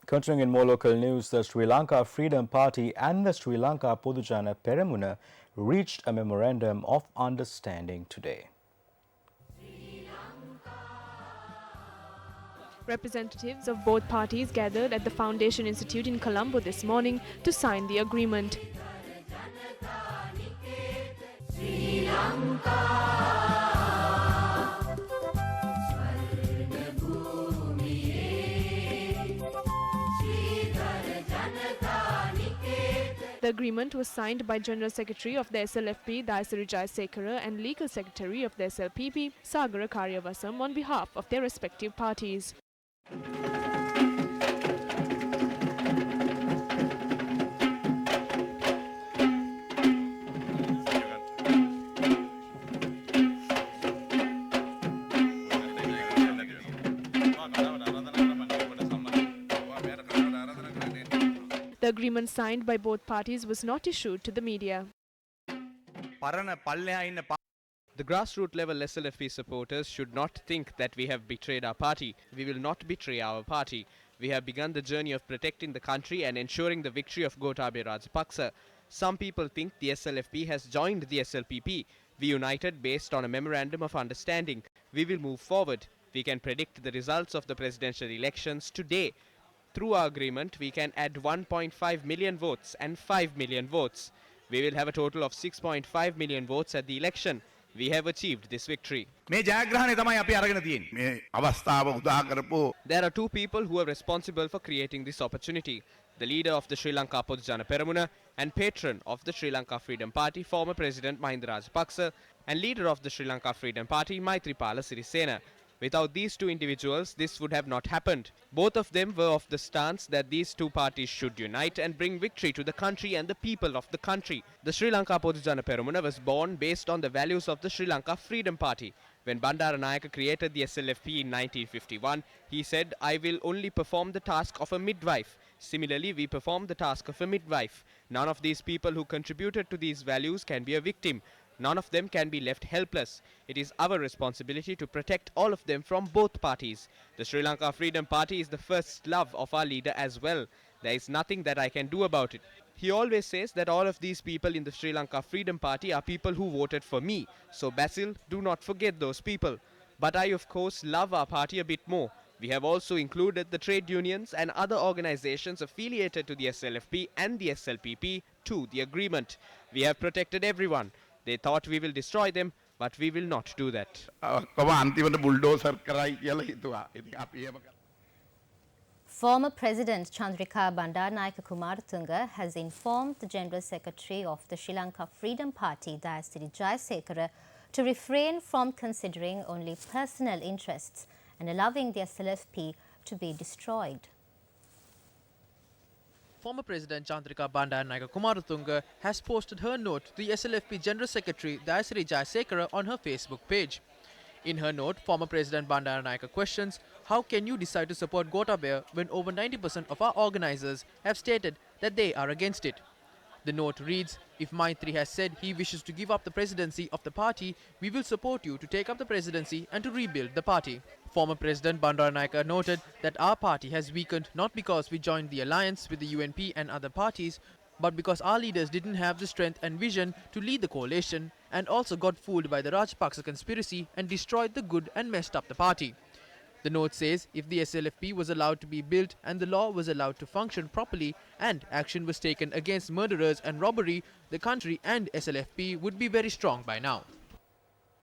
Continuing in more local news, the Sri Lanka Freedom Party and the Sri Lanka Podujana Peramuna reached a memorandum of understanding today. Representatives of both parties gathered at the Foundation Institute in Colombo this morning to sign the agreement. The agreement was signed by General Secretary of the SLFP, Dayasiri Jayasekara, and Legal Secretary of the SLPP, Sagara Karyavasam, on behalf of their respective parties. The agreement signed by both parties was not issued to the media. The grassroots level SLFP supporters should not think that we have betrayed our party. We will not betray our party. We have begun the journey of protecting the country and ensuring the victory of Gotabaya Rajapaksa. Some people think the SLFP has joined the SLPP. We united based on a memorandum of understanding. We will move forward. We can predict the results of the presidential elections today. Through our agreement, we can add 1.5 million votes and 5 million votes. We will have a total of 6.5 million votes at the election. We have achieved this victory. There are two people who are responsible for creating this opportunity. The leader of the Sri Lanka Podujana Peramuna and patron of the Sri Lanka Freedom Party, former President Mahinda Rajapaksa, and leader of the Sri Lanka Freedom Party, Maithripala Sirisena. Without these two individuals, this would have not happened. Both of them were of the stance that these two parties should unite and bring victory to the country and the people of the country. The Sri Lanka Podujana Peramuna was born based on the values of the Sri Lanka Freedom Party. When Bandaranaike created the SLFP in 1951, he said, "I will only perform the task of a midwife." Similarly, we perform the task of a midwife. None of these people who contributed to these values can be a victim. None of them can be left helpless. It is our responsibility to protect all of them from both parties. The Sri Lanka Freedom Party is the first love of our leader as well. There is nothing that I can do about it. He always says that all of these people in the Sri Lanka Freedom Party are people who voted for me. So Basil, do not forget those people. But I of course love our party a bit more. We have also included the trade unions and other organizations affiliated to the SLFP and the SLPP to the agreement. We have protected everyone. They thought we will destroy them, but we will not do that. Former President Chandrika Bandaranaike has informed the General Secretary of the Sri Lanka Freedom Party, Dayasiri Jayasekara, to refrain from considering only personal interests and allowing the SLFP to be destroyed. Former President Chandrika Bandaranaike has posted her note to the SLFP General Secretary Dayasiri Jayasekara on her Facebook page. In her note, former President Bandaranaike questions, how can you decide to support Gotabaya when over 90% of our organizers have stated that they are against it? The note reads, if Maitri has said he wishes to give up the presidency of the party, we will support you to take up the presidency and to rebuild the party. Former President Bandaranaike noted that our party has weakened not because we joined the alliance with the UNP and other parties, but because our leaders didn't have the strength and vision to lead the coalition and also got fooled by the Rajapaksa conspiracy and destroyed the good and messed up the party. The note says if the SLFP was allowed to be built and the law was allowed to function properly and action was taken against murderers and robbery, the country and SLFP would be very strong by now.